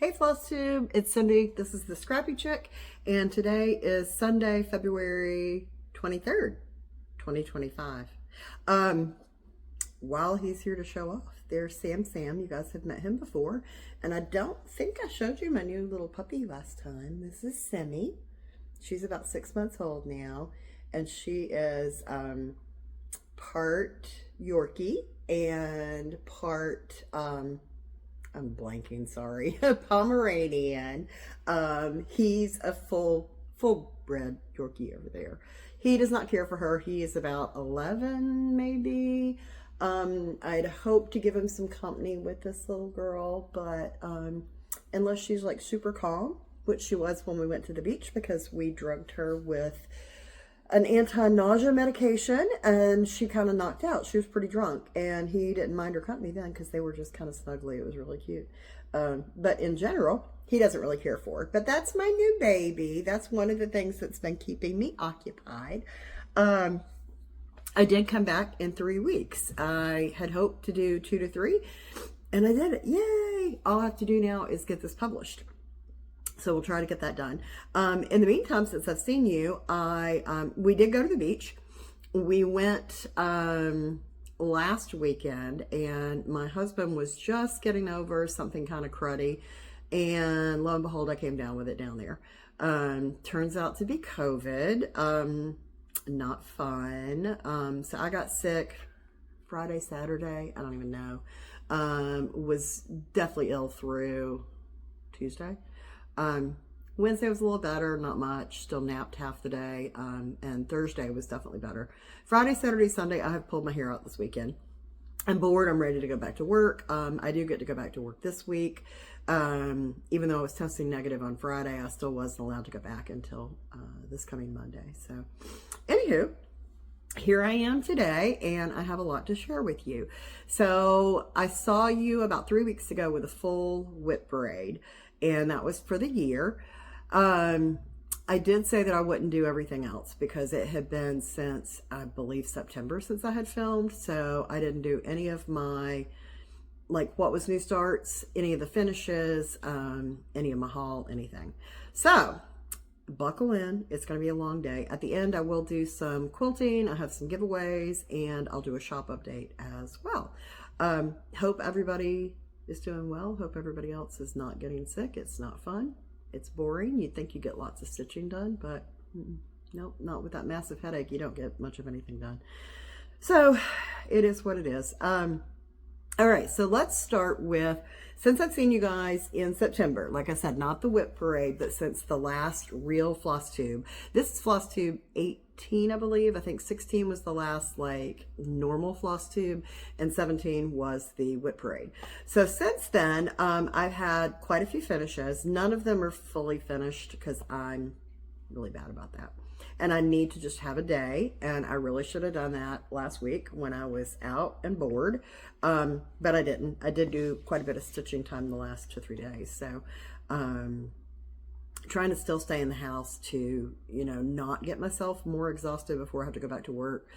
Hey Flosstube, it's Cindy. This is the Scrappy Chick, and today is Sunday, February 23rd, 2025. Um, while he's here to show off, there's Sam. You guys have met him before, and I don't think I showed you my new little puppy last time. This is Semi. She's about 6 months old now, and she is part Yorkie and part I'm blanking, sorry, Pomeranian. He's a full bred Yorkie over there. He does not care for her. He is about 11, maybe. I'd hope to give him some company with this little girl, but unless she's like super calm, which she was when we went to the beach because we drugged her with an anti-nausea medication and she kind of knocked out. She was pretty drunk and he didn't mind her company then because they were just kind of snuggly. It was really cute. But in general, he doesn't really care for her. But that's my new baby. That's one of the things that's been keeping me occupied. I did come back in 3 weeks. I had hoped to do 2 to 3 and I did it. Yay! All I have to do now is get this published. So we'll try to get that done. In the meantime, since I've seen you, we did go to the beach. We went last weekend, and my husband was just getting over something kind of cruddy, and lo and behold, I came down with it down there. Turns out to be COVID. Not fun. So I got sick Friday, Saturday. I don't even know. Was definitely ill through Tuesday. Wednesday was a little better, not much, still napped half the day, and Thursday was definitely better. Friday, Saturday, Sunday, I have pulled my hair out this weekend. I'm bored, I'm ready to go back to work. I do get to go back to work this week. Even though I was testing negative on Friday, I still wasn't allowed to go back until this coming Monday. So, anywho, here I am today, and I have a lot to share with you. So, I saw you about 3 weeks ago with a full whip braid, and that was for the year. I did say that I wouldn't do everything else because it had been since, I believe, September since I had filmed. So I didn't do any of my, like, what was new starts, any of the finishes, any of my haul, anything. So buckle in. It's going to be a long day. At the end, I will do some quilting. I have some giveaways, and I'll do a shop update as well. Hope everybody is doing well. Hope everybody else is not getting sick. It's not fun. It's boring. You'd think you get lots of stitching done, but nope, not with that massive headache. You don't get much of anything done. So it is what it is. All right, so let's start with, since I've seen you guys in September, like I said, not the whip parade, but since the last real Flosstube. This is Flosstube 18, I believe. I think 16 was the last like normal Flosstube, and 17 was the whip parade. So since then, I've had quite a few finishes. None of them are fully finished because I'm really bad about that. And I need to just have a day, and I really should have done that last week when I was out and bored, but I didn't. I did do quite a bit of stitching time the last 2 or 3 days, so trying to still stay in the house to, you know, not get myself more exhausted before I have to go back to work.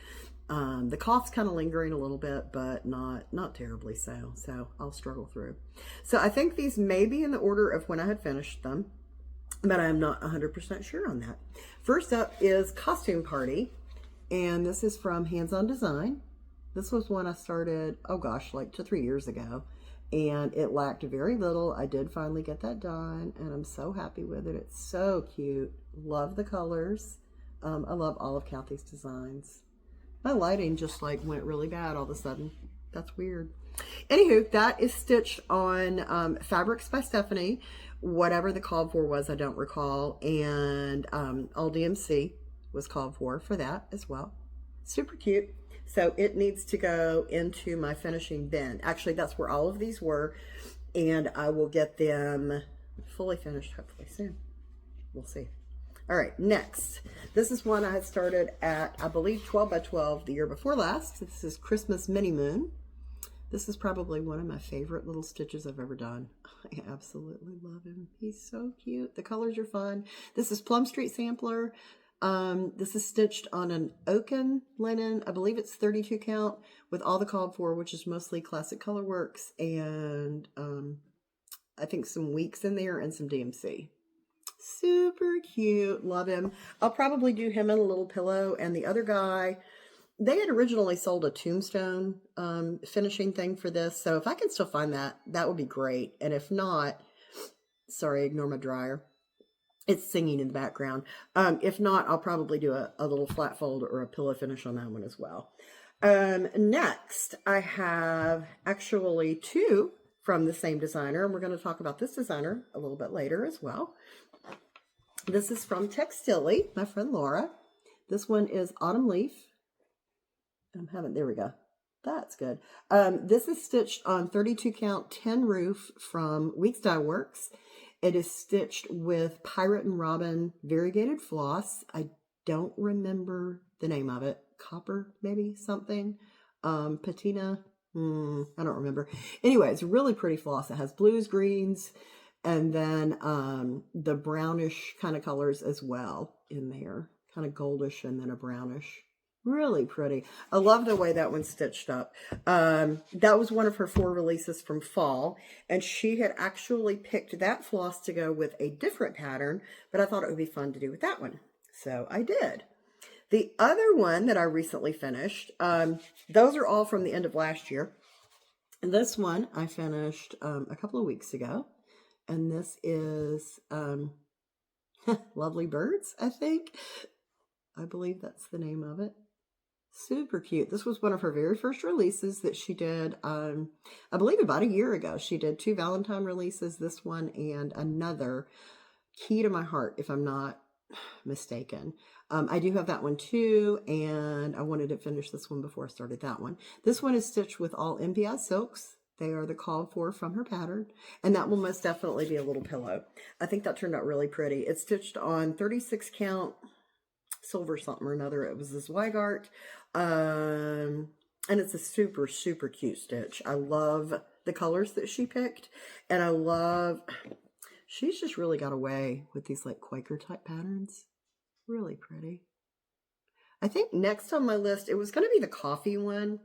The cough's kind of lingering a little bit, but not terribly so I'll struggle through. So I think these may be in the order of when I had finished them, but I'm not 100% sure on that. First up is Costume Party, and this is from Hands On Design. This was one I started, oh gosh, like 2 or 3 years ago, and it lacked very little. I did finally get that done, and I'm so happy with it. It's so cute. Love the colors. I love all of Kathy's designs. My lighting just like went really bad all of a sudden. That's weird. Anywho, that is stitched on Fabrics by Stephanie. Whatever the call for was, I don't recall. And All DMC was called for that as well. Super cute. So it needs to go into my finishing bin. Actually, that's where all of these were. And I will get them fully finished hopefully soon. We'll see. All right, next. This is one I had started at, I believe, 12 by 12 the year before last. This is Christmas Mini Moon. This is probably one of my favorite little stitches I've ever done. I absolutely love him. He's so cute. The colors are fun. This is Plum Street Sampler. This is stitched on an oaken linen. I believe it's 32 count with all the called for, which is mostly classic color works and I think, some weeks in there and some DMC. Super cute. Love him. I'll probably do him in a little pillow. And the other guy, they had originally sold a tombstone finishing thing for this. So if I can still find that, that would be great. And if not, sorry, ignore my dryer. It's singing in the background. If not, I'll probably do a little flat fold or a pillow finish on that one as well. Next, I have actually two from the same designer, and we're going to talk about this designer a little bit later as well. This is from Textilly, my friend Laura. This one is Autumn Leaf. There we go. That's good. This is stitched on 32 count 10 roof from Weeks Dye Works. It is stitched with Pirate and Robin variegated floss. I don't remember the name of it. Copper, maybe something. Patina. I don't remember. Anyway, it's a really pretty floss. It has blues, greens, and then the brownish kind of colors as well in there. Kind of goldish and then a brownish. Really pretty. I love the way that one's stitched up. That was one of her 4 releases from fall, and she had actually picked that floss to go with a different pattern, but I thought it would be fun to do with that one. So I did. The other one that I recently finished, those are all from the end of last year. And this one I finished a couple of weeks ago, and this is Lovely Birds, I think. I believe that's the name of it. Super cute. This was one of her very first releases that she did, I believe about a year ago. She did 2 Valentine releases, this one and another, Key to My Heart, if I'm not mistaken. I do have that one too, and I wanted to finish this one before I started that one. This one is stitched with all MPI silks. They are the called for from her pattern, and that will most definitely be a little pillow. I think that turned out really pretty. It's stitched on 36 count silver something or another. It was this Zweigart. And it's a super, super cute stitch. I love the colors that she picked. And I love, she's just really got away with these like Quaker type patterns. Really pretty. I think next on my list, it was going to be the coffee one.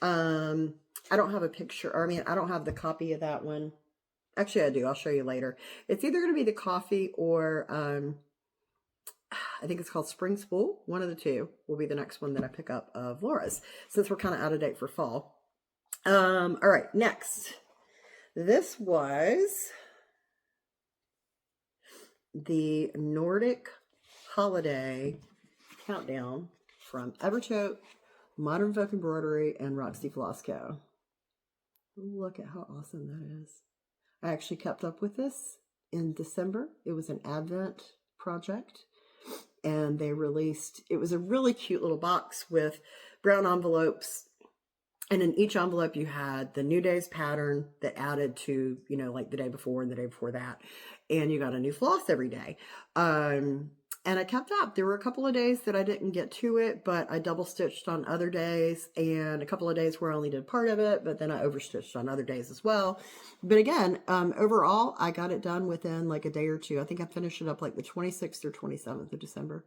I don't have a picture, or I don't have the copy of that one. Actually, I do. I'll show you later. It's either going to be the coffee or, I think it's called Spring Spool. One of the two will be the next one that I pick up of Laura's, since we're kind of out of date for fall. All right, next. This was the Nordic Holiday Countdown from Evertote, Modern Folk Embroidery, and Roxy Floss Co. Look at how awesome that is. I actually kept up with this in December. It was an Advent project. And they released, it was a really cute little box with brown envelopes. And in each envelope you had the New Days pattern that added to, like the day before and the day before that. And you got a new floss every day. And I kept up. There were a couple of days that I didn't get to it, but I double stitched on other days, and a couple of days where I only did part of it, but then I overstitched on other days as well. But again, overall, I got it done within like a day or two. I think I finished it up like the 26th or 27th of December.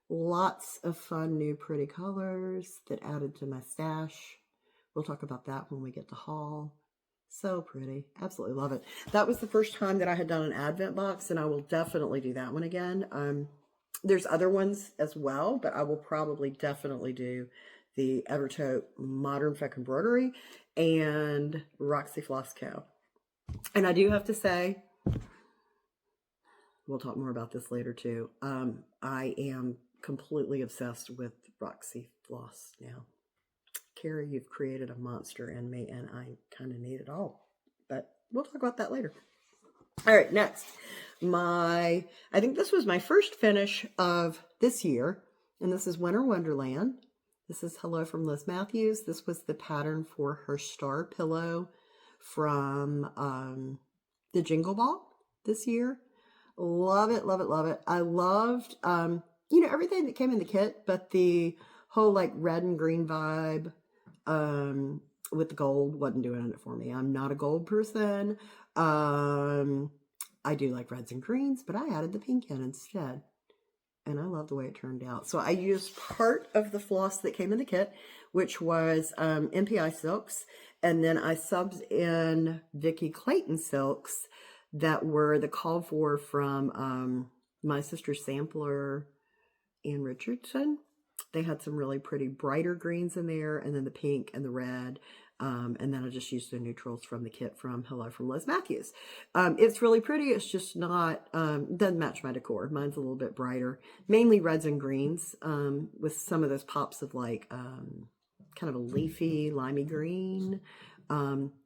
Lots of fun, new, pretty colors that added to my stash. We'll talk about that when we get to haul. So pretty. Absolutely love it. That was the first time that I had done an Advent box, and I will definitely do that one again. There's other ones as well, but I will probably definitely do the Evertote Modern Folk Embroidery and Roxy Floss Co. And I do have to say, we'll talk more about this later too. I am completely obsessed with Roxy Floss now. Carrie, you've created a monster in me, and I kind of need it all. But we'll talk about that later. All right, next. I think this was my first finish of this year, and this is Winter Wonderland. This is Hello from Liz Matthews. This was the pattern for her star pillow from the Jingle Ball this year. Love it, love it, love it. I loved, everything that came in the kit, but the whole like red and green vibe with the gold wasn't doing it for me. I'm not a gold person. I do like reds and greens, but I added the pink in instead. And I love the way it turned out. So I used part of the floss that came in the kit, which was MPI silks. And then I subbed in Vicki Clayton silks that were the called for from my sister Sampler and Richardson. They had some really pretty brighter greens in there, and then the pink and the red. And then I just used the neutrals from the kit from Hello from Liz Matthews. It's really pretty. It's just not, doesn't match my decor. Mine's a little bit brighter, mainly reds and greens, with some of those pops of like, kind of a leafy, limey green,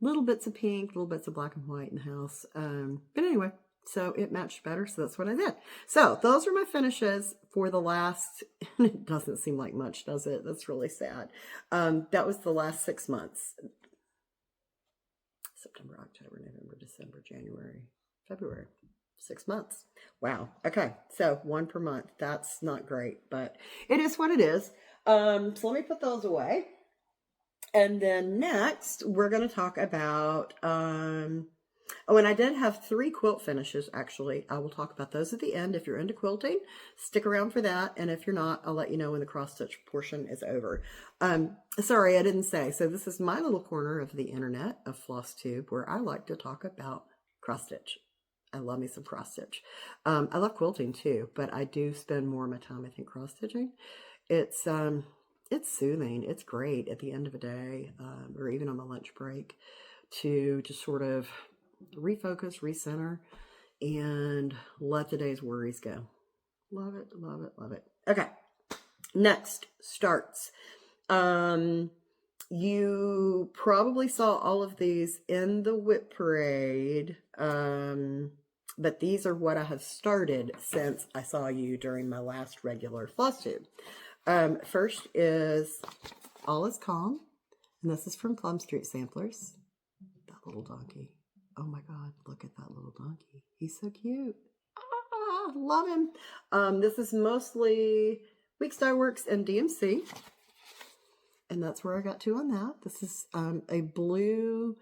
little bits of pink, little bits of black and white in the house. But anyway, so it matched better. So that's what I did. So those are my finishes for the last, it doesn't seem like much, does it? That's really sad. That was the last 6 months. September, October, November, December, January, February. 6 months. Wow. Okay. So one per month. That's not great, but it is what it is. So let me put those away. And then next we're going to talk about, oh, and I did have 3 quilt finishes, actually. I will talk about those at the end. If you're into quilting, stick around for that. And if you're not, I'll let you know when the cross-stitch portion is over. Sorry, I didn't say. So this is my little corner of the internet of Flosstube, where I like to talk about cross-stitch. I love me some cross-stitch. I love quilting too, but I do spend more of my time, I think, cross-stitching. It's soothing. It's great at the end of a day, or even on my lunch break, to just sort of refocus, recenter, and let the day's worries go. Love it, love it, love it. Okay, next, starts. You probably saw all of these in the whip parade, but these are what I have started since I saw you during my last regular Flosstube. First is All Is Calm, and this is from Plum Street Samplers. That little donkey. Oh my God, look at that little donkey. He's so cute. Ah, love him. This is mostly Weeks Dye Works and DMC. And that's where I got to on that. This is a blue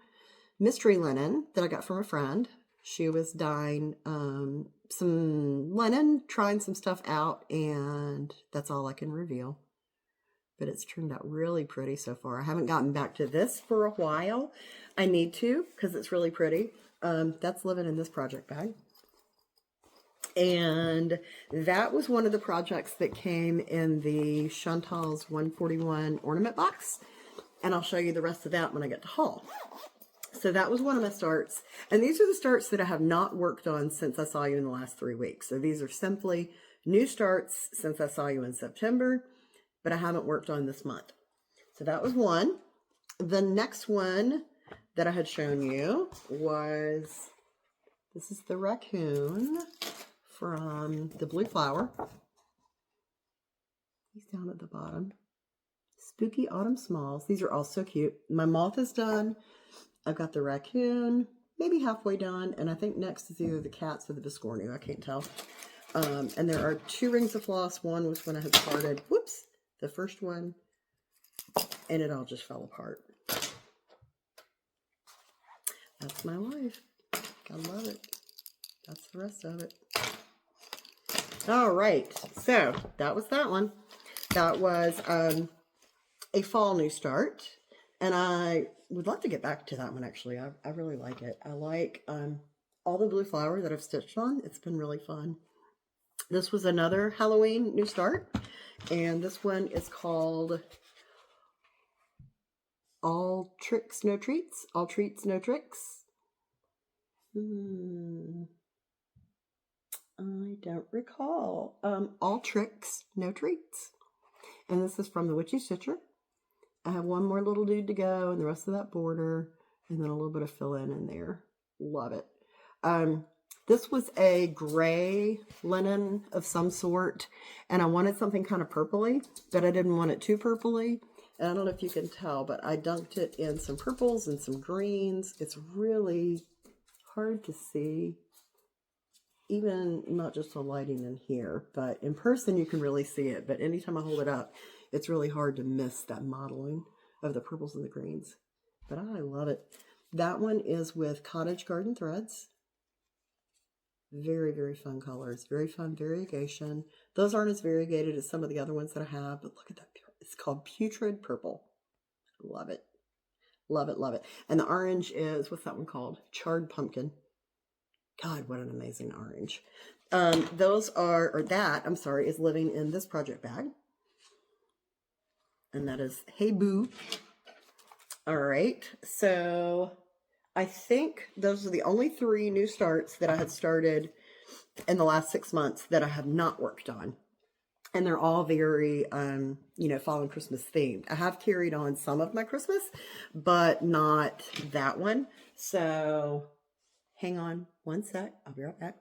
mystery linen that I got from a friend. She was dyeing some linen, trying some stuff out, and that's all I can reveal. But it's turned out really pretty so far. I haven't gotten back to this for a while. I need to, because it's really pretty. That's living in this project bag. And that was one of the projects that came in the Chantal's 141 ornament box. And I'll show you the rest of that when I get to haul. So that was one of my starts. And these are the starts that I have not worked on since I saw you in the last 3 weeks. So these are simply new starts since I saw you in September, but I haven't worked on this month. So that was one. The next one that I had shown you was, this is the raccoon from the Blue Flower. He's down at the bottom. Spooky Autumn Smalls. These are all so cute. My moth is done. I've got the raccoon, maybe halfway done, and I think next is either the cats or the biscornu. I can't tell. And there are 2 rings of floss. One was when I had started, whoops, the first one, and it all just fell apart. That's my life. I love it. That's the rest of it. All right, so that was that one. That was a fall new start, and I would love to get back to that one, actually. I really like it. I like all the Blue Flower that I've stitched on. It's been really fun. This was another Halloween new start, and this one is called All Tricks, No Treats. All Treats, No Tricks. I don't recall. All Tricks, No Treats. And this is from the Witchy Stitcher. I have one more little dude to go and the rest of that border, and then a little bit of fill-in in there. Love it. This was a gray linen of some sort, and I wanted something kind of purpley, but I didn't want it too purpley. And I don't know if you can tell, but I dunked it in some purples and some greens. It's really hard to see, even not just the lighting in here, but in person you can really see it. But anytime I hold it up, it's really hard to miss that modeling of the purples and the greens. But I love it. That one is with Cottage Garden Threads. Very, very fun colors. Very fun variegation. Those aren't as variegated as some of the other ones that I have, but look at that. It's called Putrid Purple. Love it. Love it, love it. And the orange is, what's that one called? Charred pumpkin. God, what an amazing orange. Those are, or that, I'm sorry, is living in this project bag. And that is Hey Boo. All right, so I think those are the only 3 new starts that I had started in the last 6 months that I have not worked on. And they're all very, you know, fall and Christmas themed. I have carried on some of my Christmas, but not that one. So hang on one sec. I'll be right back.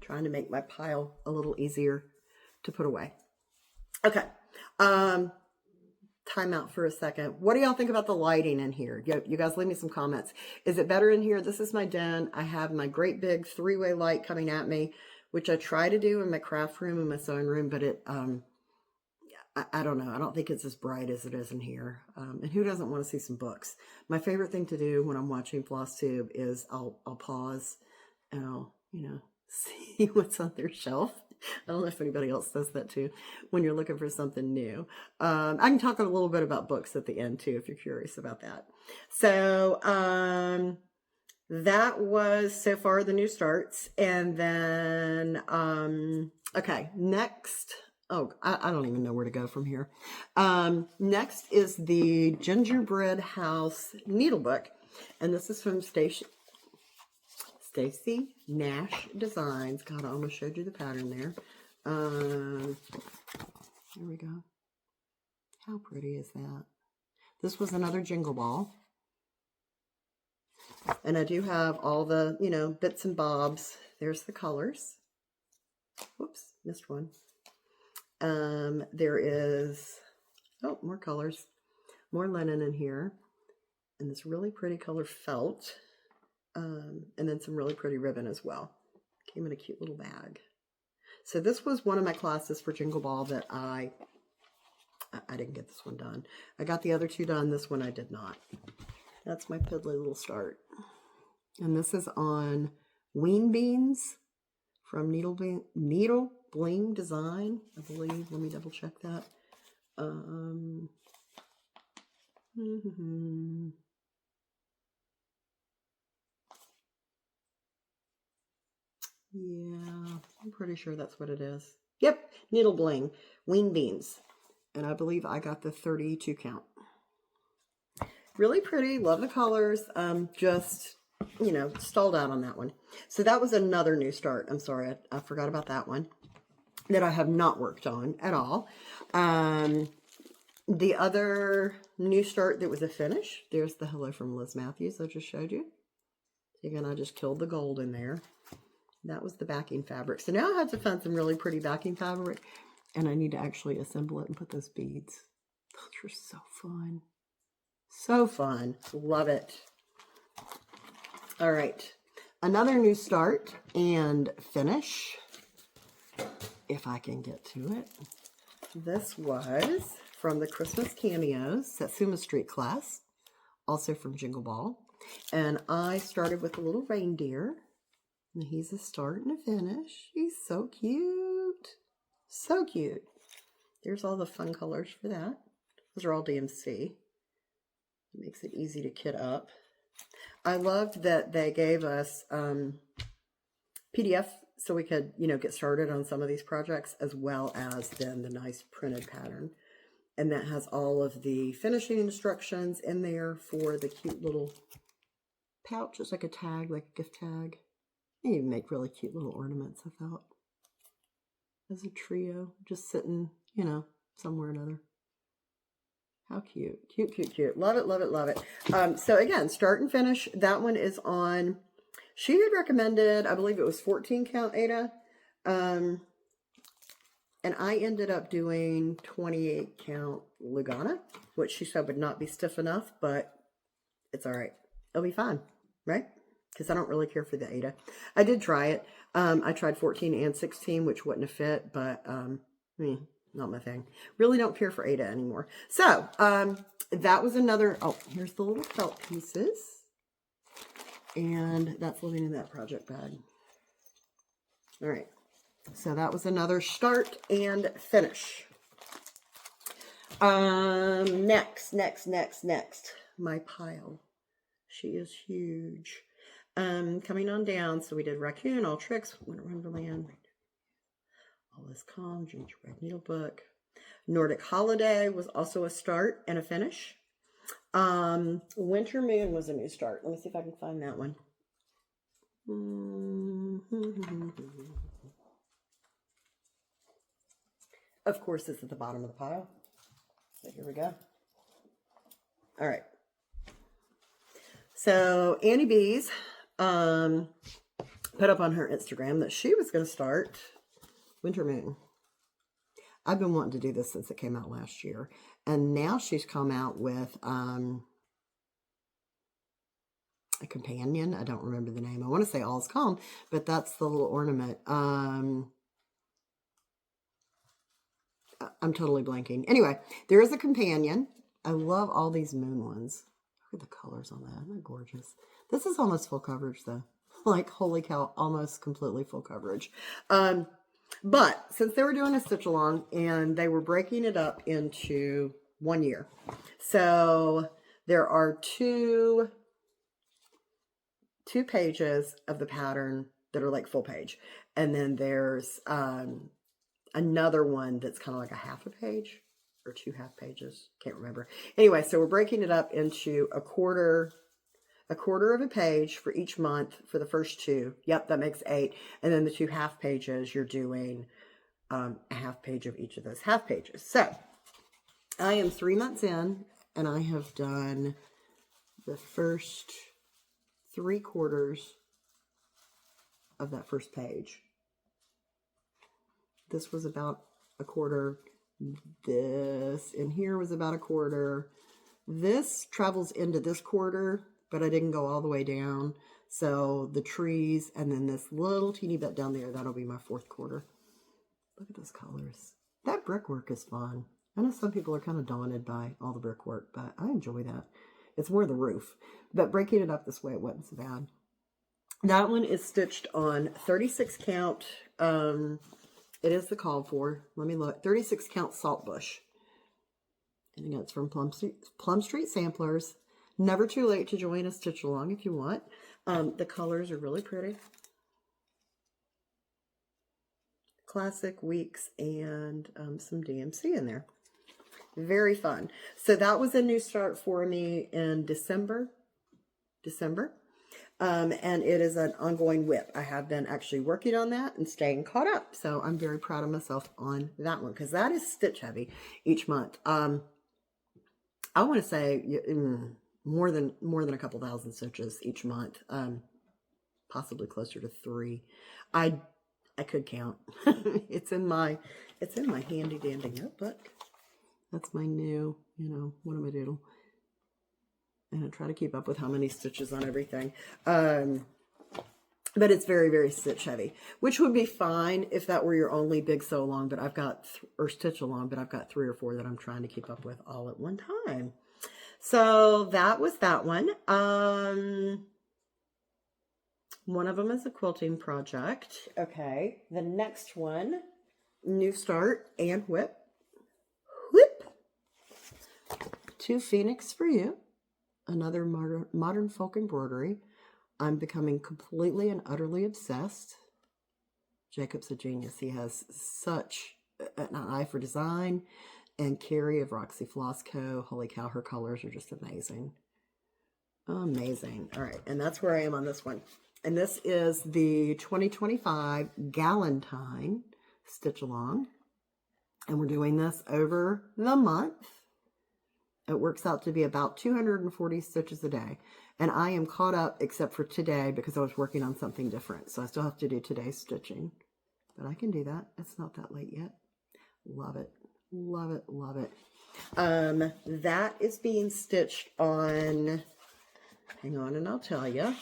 Trying to make my pile a little easier to put away. Okay. Time out for a second. What do y'all think about the lighting in here? You guys leave me some comments. Is it better in here? This is my den. I have my great big 3-way light coming at me, which I try to do in my craft room and my sewing room, but it, I don't know. I don't think it's as bright as it is in here. And who doesn't want to see some books? My favorite thing to do when I'm watching Flosstube is I'll pause and I'll, you know, see what's on their shelf. I don't know if anybody else does that too when you're looking for something new. I can talk a little bit about books at the end too if you're curious about that. So that was so far the new starts. And then, okay, next. Oh, I don't even know where to go from here. Next is the Gingerbread House Needlebook. And this is from Stacy Nash Designs. God, I almost showed you the pattern there. There we go. How pretty is that? This was another Jingle Ball. And I do have all the, you know, bits and bobs. There's the colors. Whoops, missed one. There is, oh, more colors. More linen in here. And this really pretty color felt. And then some really pretty ribbon as well. Came in a cute little bag. So this was one of my classes for Jingle Ball that I didn't get this one done. I got the other 2 done. This one I did not. That's my piddly little start. And this is on Ween Beans from Needle Bling Design, I believe. Let me double check that. Yeah, I'm pretty sure that's what it is. Yep, Needle Bling, Ween Beans. And I believe I got the 32 count. Really pretty, love the colors. Just, you know, stalled out on that one. So that was another new start. I'm sorry, I forgot about that one that I have not worked on at all. The other new start that was a finish, there's the Hello from Liz Matthews I just showed you. Again, I just killed the gold in there. That was the backing fabric. So now I have to find some really pretty backing fabric, and I need to actually assemble it and put those beads. Those are so fun. So fun. Love it. All right. Another new start and finish, if I can get to it. This was from the Christmas Cameos Satsuma Street class, also from Jingle Ball. And I started with a little reindeer. And he's a start and a finish. He's so cute. So cute. There's all the fun colors for that. Those are all DMC. It makes it easy to kit up. I loved that they gave us PDF so we could, you know, get started on some of these projects, as well as then the nice printed pattern. And that has all of the finishing instructions in there for the cute little pouch. It's like a tag, like a gift tag. And you make really cute little ornaments, I thought. As a trio, just sitting, you know, somewhere or another. How cute. Cute, cute, cute. Love it, love it, love it. So again, start and finish. That one is on, she had recommended, I believe it was 14 count Ada. And I ended up doing 28 count Lugana, which she said would not be stiff enough, but it's all right. It'll be fine, right? Because I don't really care for the Ada. I did try it. I tried 14 and 16, which wouldn't have fit, but not my thing. Really don't care for Ada anymore. So that was another, oh, here's the little felt pieces. And that's living in that project bag. All right. So that was another start and finish. Next. My pile. She is huge. Coming on down. So we did Raccoon, All Tricks, Winter Wonderland, All Is Calm, Gingerbread Needlebook. Nordic Holiday was also a start and a finish. Winter Moon was a new start. Let me see if I can find that one. Of course, it's at the bottom of the pile. So here we go. All right. So Annie B's put up on her Instagram that she was going to start Winter Moon. I've been wanting to do this since it came out last year. And now she's come out with a companion. I don't remember the name. I want to say All's Calm, but that's the little ornament. I'm totally blanking. Anyway, there is a companion. I love all these moon ones. Look at the colors on that. They're gorgeous. This is almost full coverage though. Like, holy cow, almost completely full coverage. But since they were doing a stitch along and they were breaking it up into 1 year. So there are two pages of the pattern that are like full page. And then there's another one that's kind of like a half a page or 2 half pages. Can't remember. Anyway, so we're breaking it up into a quarter of a page for each month for the first 2. Yep, that makes 8. And then the 2 half pages, you're doing a half page of each of those half pages. So I am 3 months in and I have done the first 3/4 of that first page. This was about a quarter. This in here was about a quarter. This travels into this quarter, but I didn't go all the way down. So the trees and then this little teeny bit down there, that'll be my 4th quarter. Look at those colors. That brickwork is fun. I know some people are kind of daunted by all the brickwork, but I enjoy that. It's more the roof. But breaking it up this way, it wasn't so bad. That one is stitched on 36 count. It is the called for. Let me look. 36 count Saltbush. And again, it's from Plum Street Samplers. Never too late to join a stitch along if you want. The colors are really pretty. Classic, Weeks, and some DMC in there. Very fun. So that was a new start for me in December. And it is an ongoing whip. I have been actually working on that and staying caught up. So I'm very proud of myself on that one because that is stitch heavy each month. I want to say more than a couple thousand stitches each month, possibly closer to 3. I could count. It's in my handy dandy notebook. That's my new, what am I doing? And I try to keep up with how many stitches on everything. But it's very, very stitch heavy, which would be fine if that were your only big sew along, but I've got, or stitch along, but I've got 3 or 4 that I'm trying to keep up with all at one time. So that was that one. One of them is a quilting project. Okay. The next one, new start and whip. Whip. 2 Phoenix for you. Another modern folk embroidery. I'm becoming completely and utterly obsessed. Jacob's a genius. He has such an eye for design. And Carrie of Roxy Floss Co. Holy cow, her colors are just amazing. Amazing. All right, and that's where I am on this one. And this is the 2025 Galentine Stitch Along. And we're doing this over the month. It works out to be about 240 stitches a day. And I am caught up except for today because I was working on something different. So I still have to do today's stitching. But I can do that. It's not that late yet. Love it. Love it. Love it. That is being stitched on, hang on and I'll tell you.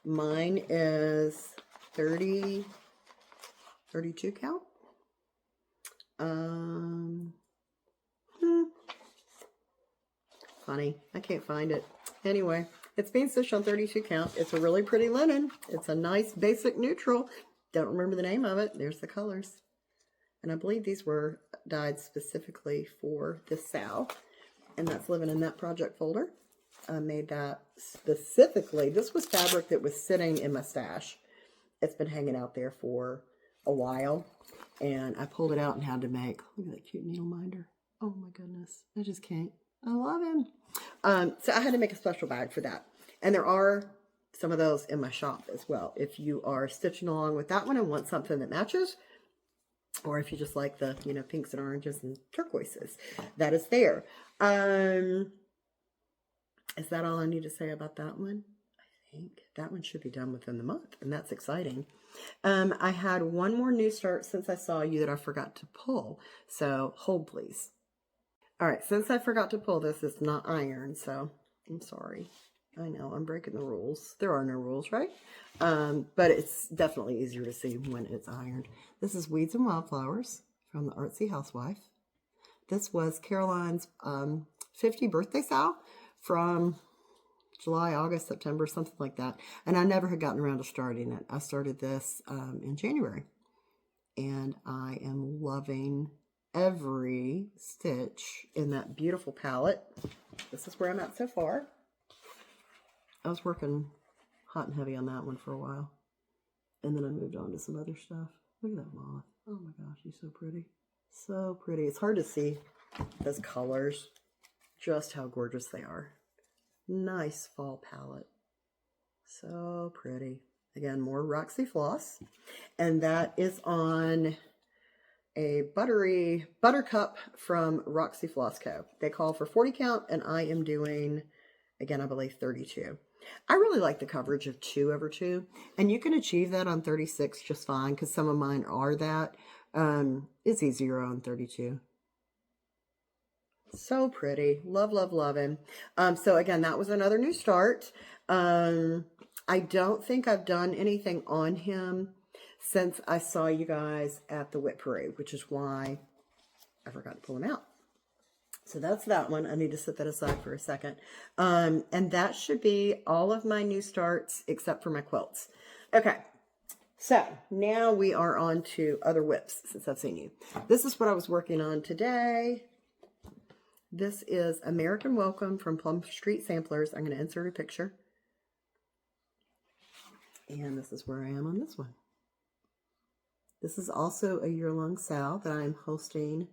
Mine is 32 count. Funny, I can't find it. Anyway, it's being stitched on 32 count. It's a really pretty linen. It's a nice basic neutral. Don't remember the name of it. There's the colors. And I believe these were dyed specifically for this sow. And that's living in that project folder. I made that specifically. This was fabric that was sitting in my stash. It's been hanging out there for a while. And I pulled it out and had to make, look at that cute needle minder. Oh my goodness. I just can't. I love him. So I had to make a special bag for that. And there are some of those in my shop as well. If you are stitching along with that one and want something that matches, or if you just like the, you know, pinks and oranges and turquoises, that is there. Is that all I need to say about that one? I think that one should be done within the month, and that's exciting. I had one more new start since I saw you that I forgot to pull. So hold please. All right, since I forgot to pull this, it's not iron, so I'm sorry. I know, I'm breaking the rules. There are no rules, right? But it's definitely easier to see when it's ironed. This is Weeds and Wildflowers from the Artsy Housewife. This was Caroline's 50 birthday sow from July, August, September, something like that. And I never had gotten around to starting it. I started this in January. And I am loving every stitch in that beautiful palette. This is where I'm at so far. I was working hot and heavy on that one for a while. And then I moved on to some other stuff. Look at that moth. Oh my gosh, she's so pretty. So pretty. It's hard to see those colors, just how gorgeous they are. Nice fall palette. So pretty. Again, more Roxy Floss. And that is on a buttery buttercup from Roxy Floss Co. They call for 40 count, and I am doing, again, I believe 32. I really like the coverage of 2/2, and you can achieve that on 36 just fine, because some of mine are that. It's easier on 32. So pretty. Love, love, love him. So again, that was another new start. I don't think I've done anything on him since I saw you guys at the Whip Parade, which is why I forgot to pull him out. So that's that one. I need to set that aside for a second. And that should be all of my new starts except for my quilts. Okay. So now we are on to other whips since I've seen you. This is what I was working on today. This is American Welcome from Plum Street Samplers. I'm going to insert a picture. And this is where I am on this one. This is also a year-long sale that I'm hosting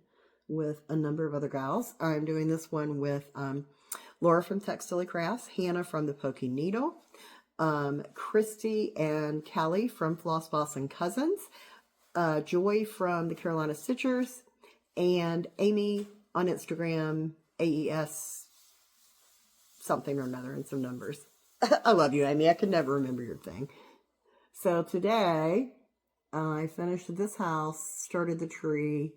with a number of other gals. I'm doing this one with Laura from Textile Crafts, Hannah from the Poking Needle, Christy and Callie from Floss Boss and Cousins, Joy from the Carolina Stitchers, and Amy on Instagram, AES something or another, and some numbers. I love you, Amy. I could never remember your thing. So today, I finished this house, started the tree,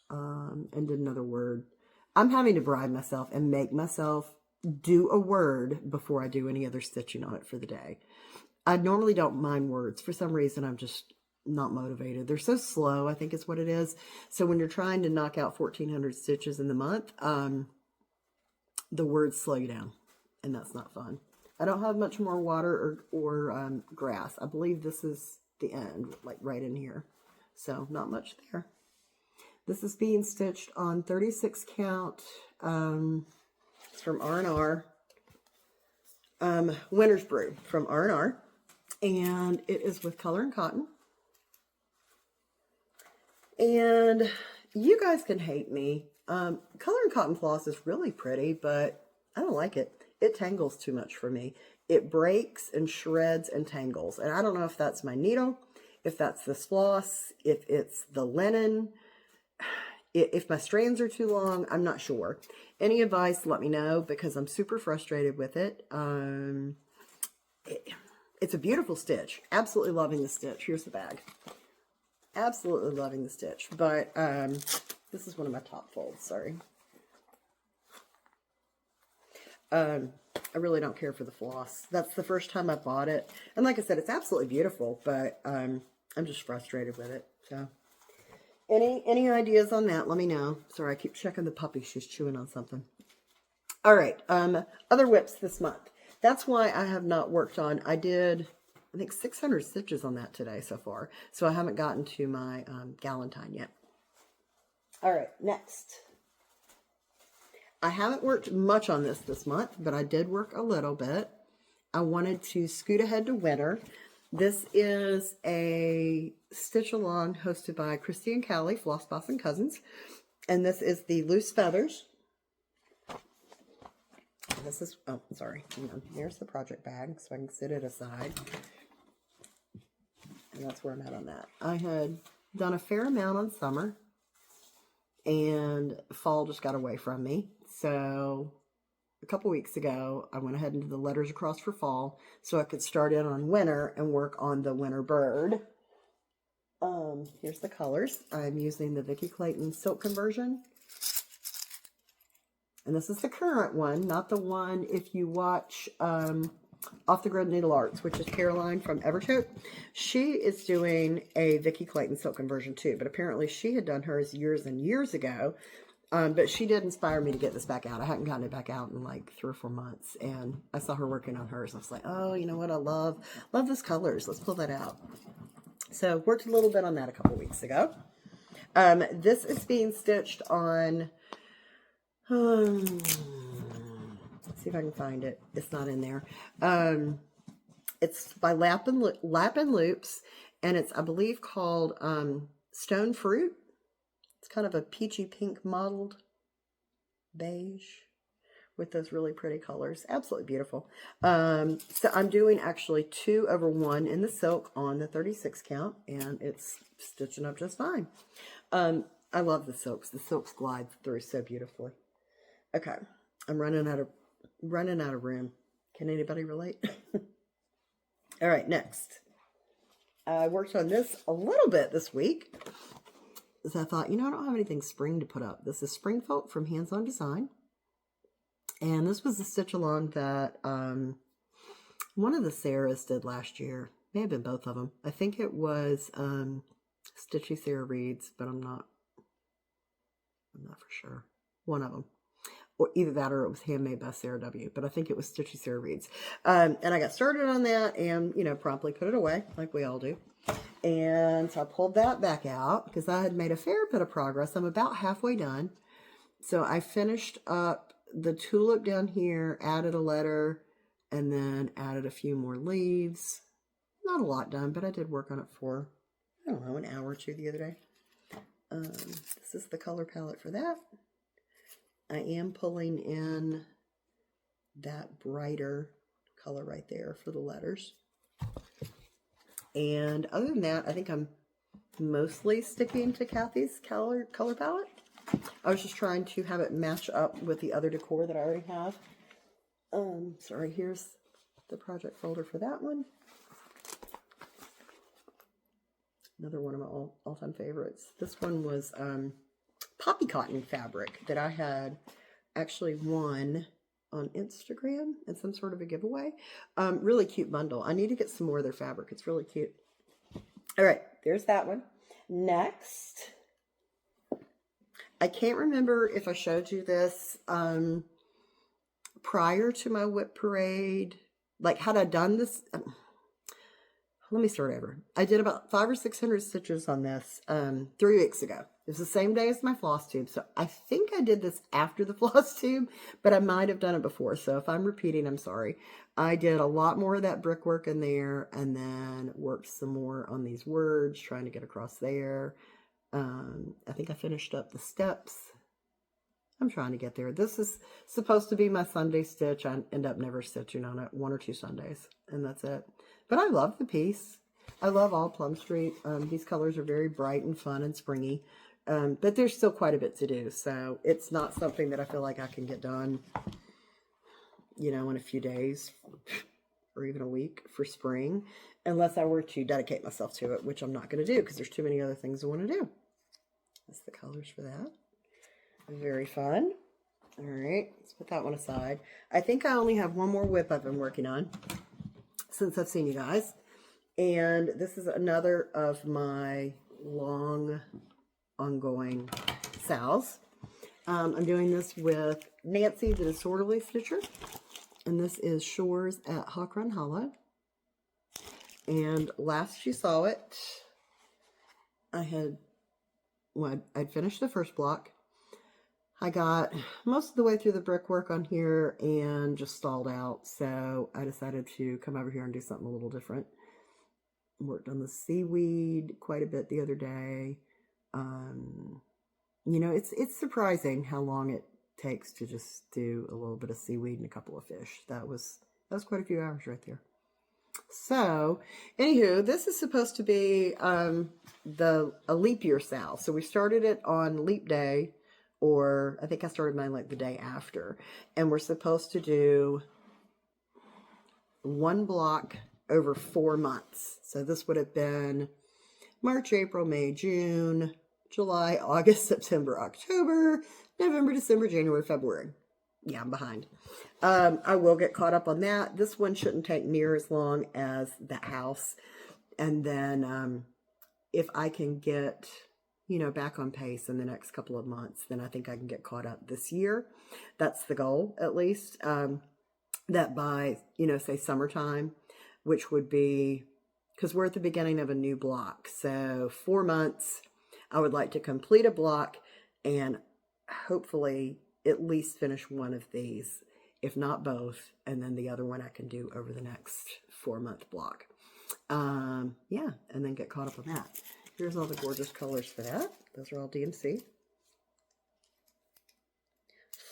and did another word. I'm having to bribe myself and make myself do a word before I do any other stitching on it for the day. I normally don't mind words. For some reason, I'm just not motivated. They're so slow, I think is what it is. So when you're trying to knock out 1,400 stitches in the month, the words slow you down, and that's not fun. I don't have much more water or grass. I believe this is the end, like right in here. So not much there. This is being stitched on 36 count. It's from R&R. Winter's Brew from R&R. And it is with Color and Cotton. And you guys can hate me. Color and Cotton floss is really pretty, but I don't like it. It tangles too much for me. It breaks and shreds and tangles. And I don't know if that's my needle, if that's this floss, if it's the linen, if my strands are too long. I'm not sure. Any advice, let me know, because I'm super frustrated with it. It's a beautiful stitch. Absolutely loving the stitch. Here's the bag. Absolutely loving the stitch. But this is one of my top folds. Sorry. I really don't care for the floss. That's the first time I bought it. And like I said, it's absolutely beautiful, but I'm just frustrated with it. So any ideas on that, let me know. Sorry, I keep checking the puppy. She's chewing on something. All right, other whips this month. That's why I have not worked on, I did, I think 600 stitches on that today so far. So I haven't gotten to my galantine yet. All right, next. I haven't worked much on this month, but I did work a little bit. I wanted to scoot ahead to winter. This is a stitch along hosted by Christy and Callie, Flossboss and Cousins. And this is the Loose Feathers. This is, oh, sorry. Hang on. Here's the project bag so I can sit it aside. And that's where I'm at on that. I had done a fair amount on summer, and fall just got away from me. So a couple weeks ago, I went ahead and did the letters across for fall so I could start in on winter and work on the winter bird. Here's the colors. I'm using the Vicki Clayton Silk Conversion. And this is the current one, not the one if you watch Off the Grid Needle Arts, which is Caroline from Evertote. She is doing a Vicki Clayton Silk Conversion too, but apparently she had done hers years and years ago. But she did inspire me to get this back out. I hadn't gotten it back out in like 3 or 4 months, and I saw her working on hers. I was like, oh, you know what? I love those colors. Let's pull that out. So worked a little bit on that a couple weeks ago. This is being stitched on, let's see if I can find it. It's not in there. It's by Lap and Loops, and it's, I believe, called Stone Fruit. It's kind of a peachy pink mottled beige with those really pretty colors. Absolutely beautiful. So I'm doing actually 2/1 in the silk on the 36 count, and it's stitching up just fine. I love the silks. The silks glide through so beautifully. Okay, I'm running out of room. Can anybody relate? All right, next. I worked on this a little bit this week. So I thought, you know, I don't have anything spring to put up. This is Spring Folk from Hands On Design. And this was the stitch along that one of the Sarahs did last year. May have been both of them. I think it was Stitchy Sarah Reeds, but I'm not for sure. One of them. Or either that or it was Handmade by Sarah W. But I think it was Stitchy Sarah Reeds. And I got started on that and, you know, promptly put it away like we all do. And so I pulled that back out because I had made a fair bit of progress. I'm about halfway done. So I finished up the tulip down here, added a letter, and then added a few more leaves. Not a lot done, but I did work on it for, I don't know, an hour or two the other day. This is the color palette for that. I am pulling in that brighter color right there for the letters. And other than that, I think I'm mostly sticking to Kathy's color palette. I was just trying to have it match up with the other decor that I already have. Sorry, here's the project folder for that one. Another one of my all-time favorites. This one was poppy cotton fabric that I had actually won on Instagram in some sort of a giveaway. Really cute bundle. I need to get some more of their fabric. It's really cute. All right, there's that one. Next, I can't remember if I showed you this prior to my whip parade. Like, had I done this? Let me start over. I did about 500 or 600 stitches on this 3 weeks ago. It was the same day as my floss tube. So I think I did this after the floss tube, but I might have done it before. So if I'm repeating, I'm sorry. I did a lot more of that brickwork in there and then worked some more on these words, trying to get across there. I think I finished up the steps. I'm trying to get there. This is supposed to be my Sunday stitch. I end up never stitching on it 1 or 2 Sundays, and that's it. But I love the piece. I love all Plum Street. These colors are very bright and fun and springy. But there's still quite a bit to do. So it's not something that I feel like I can get done, you know, in a few days or even a week for spring, unless I were to dedicate myself to it, which I'm not going to do because there's too many other things I want to do. That's the colors for that. Very fun. All right, let's put that one aside. I think I only have one more whip I've been working on since I've seen you guys. And this is another of my long ongoing sals. I'm doing this with Nancy, the Disorderly Stitcher. And this is Shores at Hawk Run Hollow. And last you saw it, I had when I'd finished the first block. I got most of the way through the brickwork on here and just stalled out. So I decided to come over here and do something a little different. Worked on the seaweed quite a bit the other day. You know, it's surprising how long it takes to just do a little bit of seaweed and a couple of fish. That was quite a few hours right there. So, anywho, this is supposed to be a leap year sale. So we started it on leap day, or I think I started mine like the day after. And we're supposed to do one block over 4 months. So this would have been March, April, May, June, July, August, September, October, November, December, January, February. Yeah, I'm behind. I will get caught up on that. This one shouldn't take near as long as the house. And then if I can get, you know, back on pace in the next couple of months, then I think I can get caught up this year. That's the goal, at least. That by, you know, say summertime, which would be, because we're at the beginning of a new block. So 4 months, I would like to complete a block and hopefully at least finish one of these, if not both, and then the other one I can do over the next 4-month block. Yeah, and then get caught up on that. Here's all the gorgeous colors for that. Those are all DMC.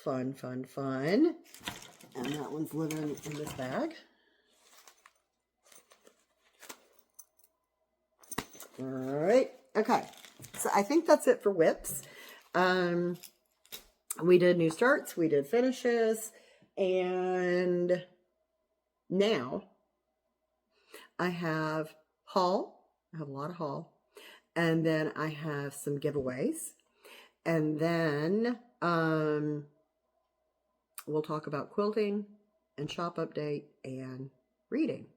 Fun, fun, fun. And that one's living in this bag. All right, okay. So I think that's it for whips. We did new starts, we did finishes, and now I have haul. I have a lot of haul. And then I have some giveaways. And then we'll talk about quilting and shop update and reading.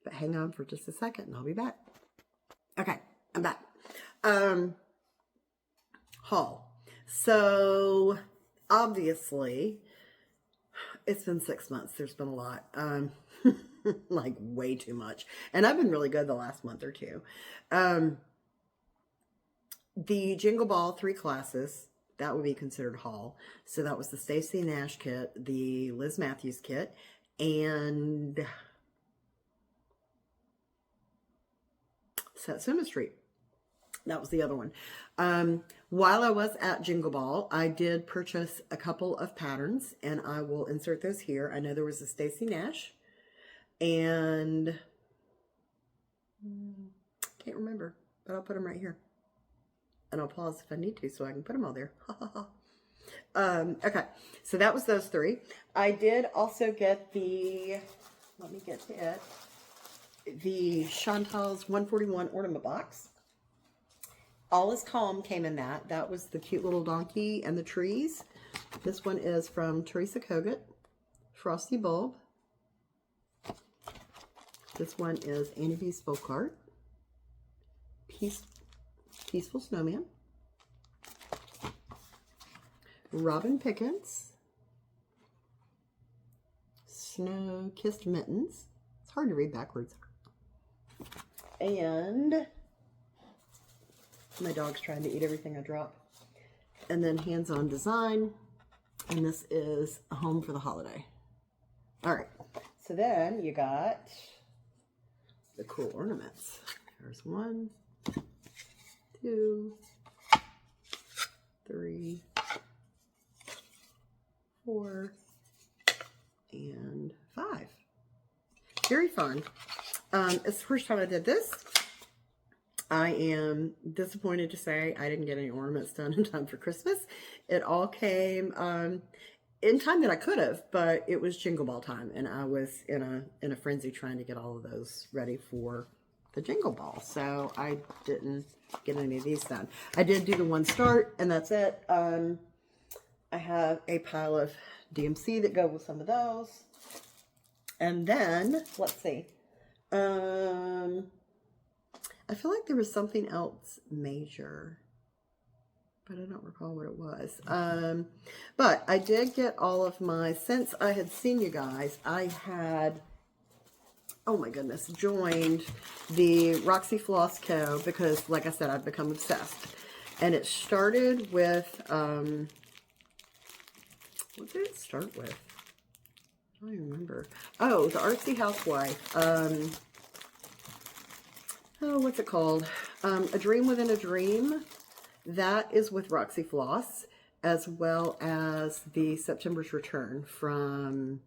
But hang on for just a second and I'll be back. Okay, I'm back. Haul. So obviously it's been 6 months. There's been a lot. Like way too much. And I've been really good the last month or two. The Jingle Ball 3 classes, that would be considered haul. So that was the Stacey Nash kit, the Liz Matthews kit, and Satsuma Street. That was the other one. While I was at Jingle Ball, I did purchase a couple of patterns, and I will insert those here. I know there was a Stacey Nash, and can't remember, but I'll put them right here. And I'll pause if I need to so I can put them all there. Okay, so that was those 3. I did also get the, let me get to it, the Chantal's 141 ornament box. All Is Calm came in that. That was the cute little donkey and the trees. This one is from Teresa Kogut, Frosty Bulb. This one is Annie B's Folk Art, Peaceful Snowman, Robin Pickens, Snow Kissed Mittens. It's hard to read backwards. And my dog's trying to eat everything I drop. And then Hands On Design. And this is A Home for the Holiday. All right. So then you got the cool ornaments. There's 1, 2, 3, 4, and 5. Very fun. It's the first time I did this. I am disappointed to say I didn't get any ornaments done in time for Christmas. It all came in time that I could have, but it was Jingle Ball time, and I was in a frenzy trying to get all of those ready for the Jingle Ball. So I didn't get any of these done. I did do the one start, and that's it. I have a pile of DMC that go with some of those. And then, let's see. I feel like there was something else major, but I don't recall what it was. But I did get all of my, since I had seen you guys, I had, oh my goodness, joined the Roxy Floss Co. because, like I said, I've become obsessed. And it started with, what did it start with? I don't even remember. Oh, the Artsy Housewife. Oh, what's it called? A Dream Within a Dream. That is with Roxy Floss, as well as the September's Return from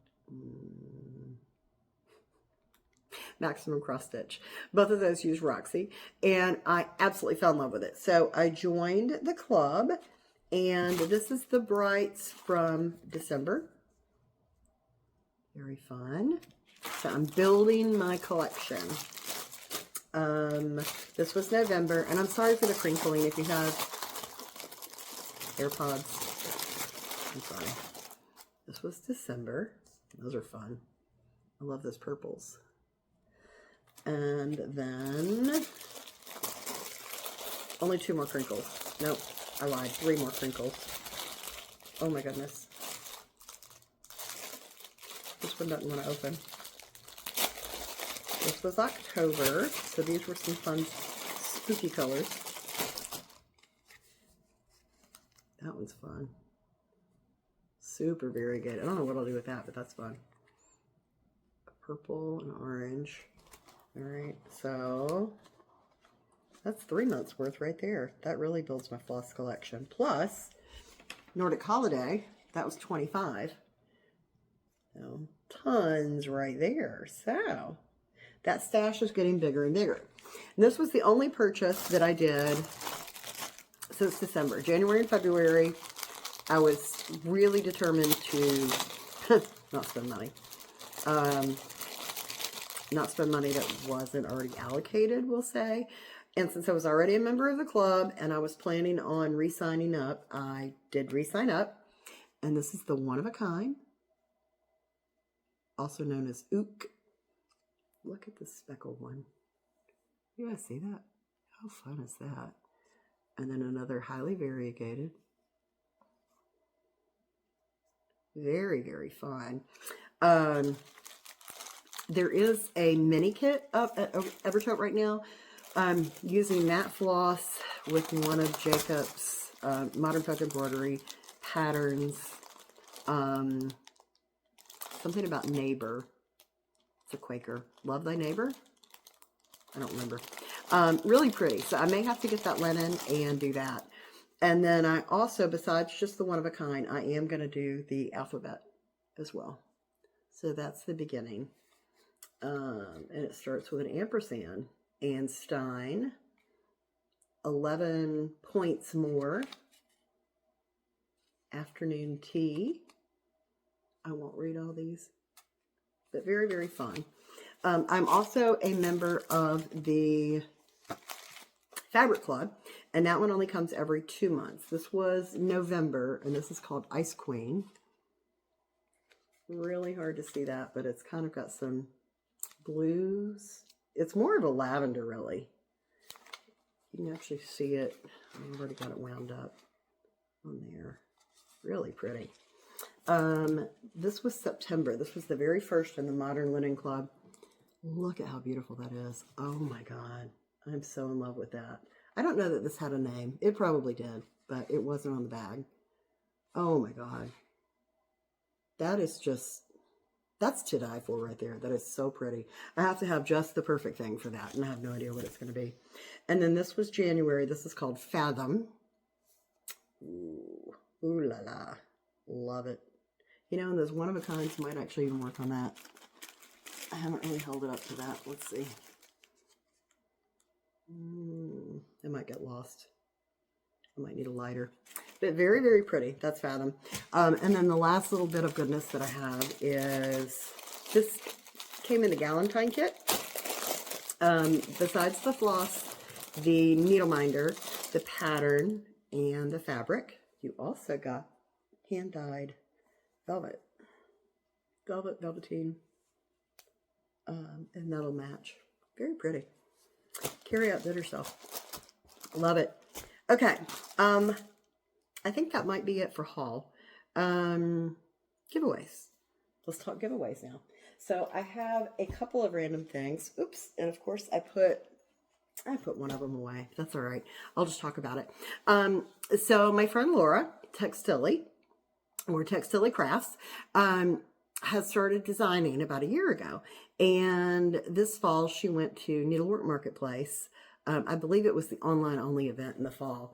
Maximum Cross Stitch. Both of those use Roxy, and I absolutely fell in love with it. So I joined the club, and this is the Brights from December. Very fun. So I'm building my collection. This was November, and I'm sorry for the crinkling. If you have AirPods, I'm sorry. This was December. Those are fun. I love those purples. And then only 2 more crinkles. Nope, I lied. 3 more crinkles. Oh my goodness. This one doesn't want to open. This was October, so these were some fun spooky colors. That one's fun. Super variegated. I don't know what I'll do with that, but that's fun. Purple and orange. All right, so that's 3 months worth right there. That really builds my floss collection. Plus, Nordic Holiday, that was 25. So, tons right there. So, that stash is getting bigger and bigger. And this was the only purchase that I did since December. January and February, I was really determined to not spend money. Not spend money that wasn't already allocated, we'll say. And since I was already a member of the club and I was planning on re-signing up, I did re-sign up. And this is the one of a kind, also known as Ook. Look at this speckled one. You guys see that? How fun is that? And then another highly variegated. Very, very fun. There is a mini kit up at Evertote right now. I'm using matte floss with one of Jacob's Modern Folk Embroidery patterns. Something about Neighbor. It's a Quaker. Love Thy Neighbor? I don't remember. Really pretty. So I may have to get that linen and do that. And then I also, besides just the one of a kind, I am going to do the alphabet as well. So that's the beginning. And it starts with an ampersand. And Stein. 11 points more. Afternoon tea. I won't read all these. But very, very fun. I'm also a member of the Fabric Club, and that one only comes every 2 months. This was November, and this is called Ice Queen. Really hard to see that, but it's kind of got some blues. It's more of a lavender, really. You can actually see it. I've already got it wound up on there. Really pretty. This was September. This was the very first in the Modern Linen Club. Look at how beautiful that is. Oh my God. I'm so in love with that. I don't know that this had a name. It probably did, but it wasn't on the bag. Oh my God. That is just, that's to die for right there. That is so pretty. I have to have just the perfect thing for that, and I have no idea what it's going to be. And then this was January. This is called Fathom. Ooh, ooh la la. Love it. You know, and those one-of-a-kinds might actually even work on that. I haven't really held it up to that. Let's see. It might get lost. I might need a lighter. But very, very pretty. That's Fathom. And then the last little bit of goodness that I have is, this came in the Galentine kit. Besides the floss, the needle minder, the pattern, and the fabric, you also got hand-dyed velvet. Velveteen. And that'll match. Very pretty. Carry outdid herself. Love it. Okay. I think that might be it for haul. Giveaways. Let's talk giveaways now. So I have a couple of random things. Oops. And of course I put I put one of them away. That's all right. I'll just talk about it. So my friend Laura, Textilly, or Textilly Crafts, has started designing about a year ago. And this fall she went to Needlework Marketplace. I believe it was the online only event in the fall.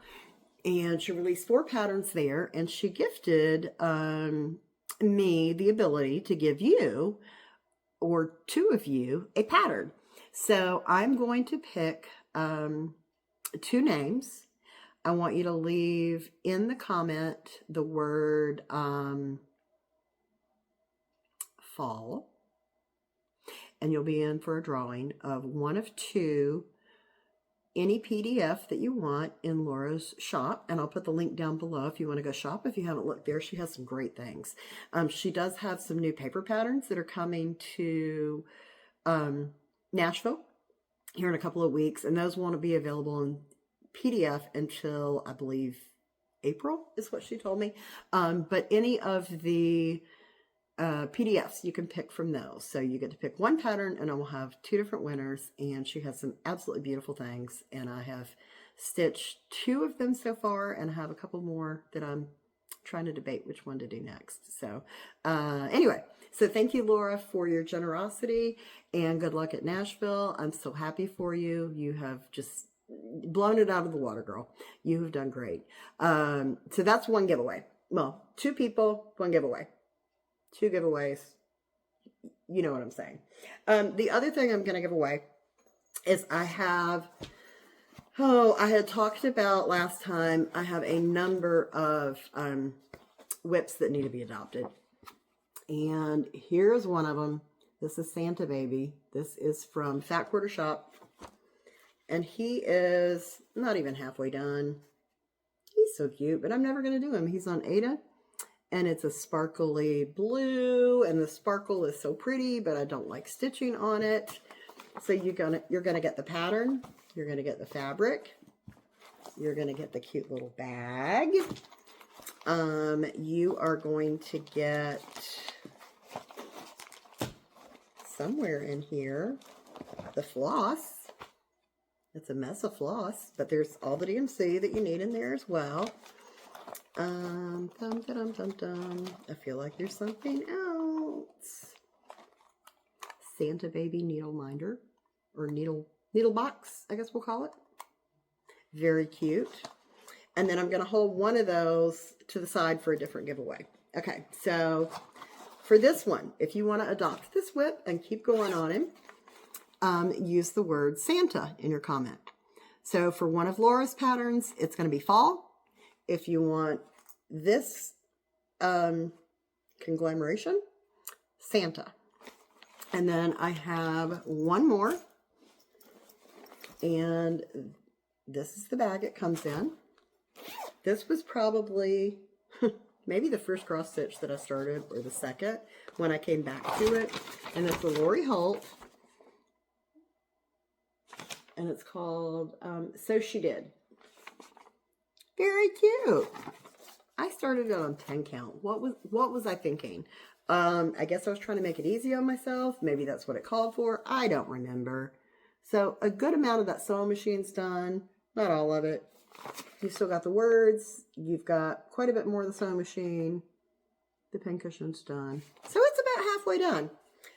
And she released 4 patterns there, and she gifted me the ability to give you, or 2 of you, a pattern. So I'm going to pick 2 names. I want you to leave in the comment the word fall, and you'll be in for a drawing of one of 2, any PDF that you want in Laura's shop, and I'll put the link down below if you want to go shop. If you haven't looked there, she has some great things. She does have some new paper patterns that are coming to Nashville here in a couple of weeks, and those won't be available in PDF until, I believe, April is what she told me. But any of the PDFs you can pick from those. So you get to pick 1 pattern, and I will have 2 different winners, and she has some absolutely beautiful things, and I have stitched 2 of them so far, and I have a couple more that I'm trying to debate which one to do next. So anyway, so thank you, Laura, for your generosity, and good luck at Nashville. I'm so happy for you. You have just blown it out of the water, girl. You have done great. So that's 1 giveaway. Well, 2 people, 1 giveaway. 2 giveaways. You know what I'm saying. The other thing I'm going to give away is I had talked about last time, I have a number of whips that need to be adopted. And here's one of them. This is Santa Baby. This is from Fat Quarter Shop. And he is not even halfway done. He's so cute, but I'm never going to do him. He's on Ada. And it's a sparkly blue, and the sparkle is so pretty, but I don't like stitching on it. So you're gonna get the pattern, you're gonna get the fabric, you're gonna get the cute little bag. You are going to get somewhere in here the floss. It's a mess of floss, but there's all the DMC that you need in there as well. I feel like there's something else. Santa Baby needle minder, or needle box, I guess we'll call it. Very cute. And then I'm going to hold one of those to the side for a different giveaway. Okay, so for this one, if you want to adopt this whip and keep going on him, use the word Santa in your comment. So for one of Laura's patterns, it's going to be fall. If you want this conglomeration, Santa. And then I have one more. And this is the bag it comes in. This was probably maybe the first cross stitch that I started, or the second, when I came back to it. And it's a Lori Holt. And it's called So She Did. Very cute. I started it on 10 count. What was I thinking? I guess I was trying to make it easy on myself. Maybe that's what it called for. I don't remember. So a good amount of that sewing machine's done. Not all of it. You've still got the words. You've got quite a bit more of the sewing machine. The pincushion's done. So it's about halfway done.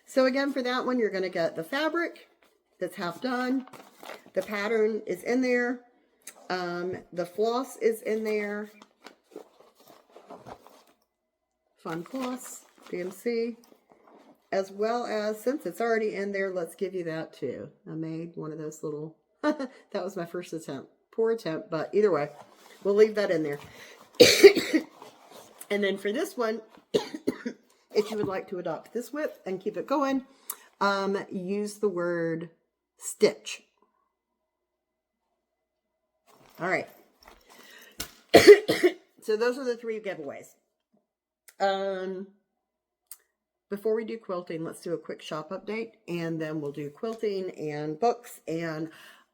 So again, for that one, you're going to get the fabric that's half done. The pattern is in there. The floss is in there. Fun Floss, DMC. As well as, since it's already in there, let's give you that too. I made one of those little, that was my first attempt. Poor attempt, but either way, we'll leave that in there. And then for this one, if you would like to adopt this whip and keep it going, use the word stitch. All right. So those are the 3 giveaways. Before we do quilting, let's do a quick shop update, and then we'll do quilting and books, and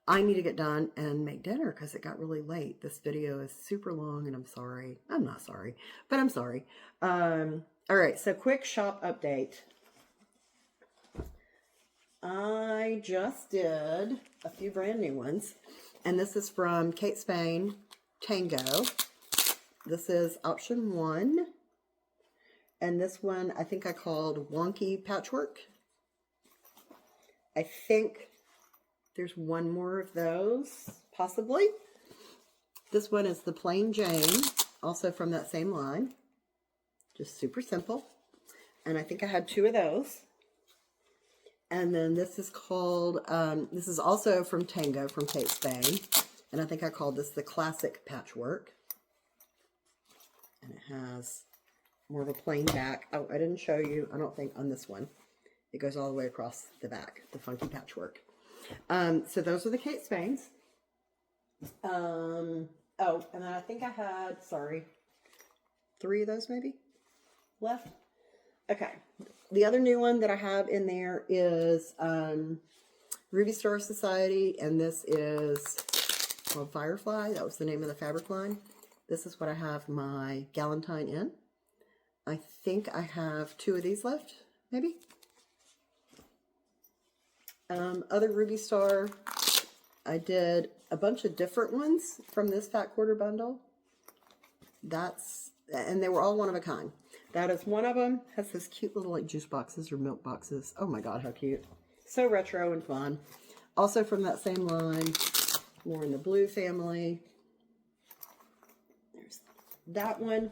I need to get done and make dinner because it got really late. This video is super long, and I'm sorry. I'm not sorry, but I'm sorry. All right, so quick shop update. I just did a few brand new ones, and this is from Kate Spain Tango. This is option 1, and this one I think I called Wonky Patchwork. I think there's one more of those, possibly. This one is the Plain Jane, also from that same line. Just super simple. And I think I had 2 of those. And then this is called, this is also from Tango, from Kate Spain. And I think I called this the Classic Patchwork. And it has more of a plain back. Oh, I didn't show you, I don't think, on this one. It goes all the way across the back, the funky patchwork. So those are the Kate Spains. Oh, and then I think I had, 3 of those maybe left. Okay. The other new one that I have in there is Ruby Star Society, and this is called Firefly. That was the name of the fabric line. This is what I have my galantine in. I think I have 2 of these left, maybe. Other Ruby Star, I did a bunch of different ones from this Fat Quarter bundle. And they were all one of a kind. That is one of them. Has this cute little like juice boxes or milk boxes. Oh my God, how cute. So retro and fun. Also from that same line, more in the blue family. There's that one.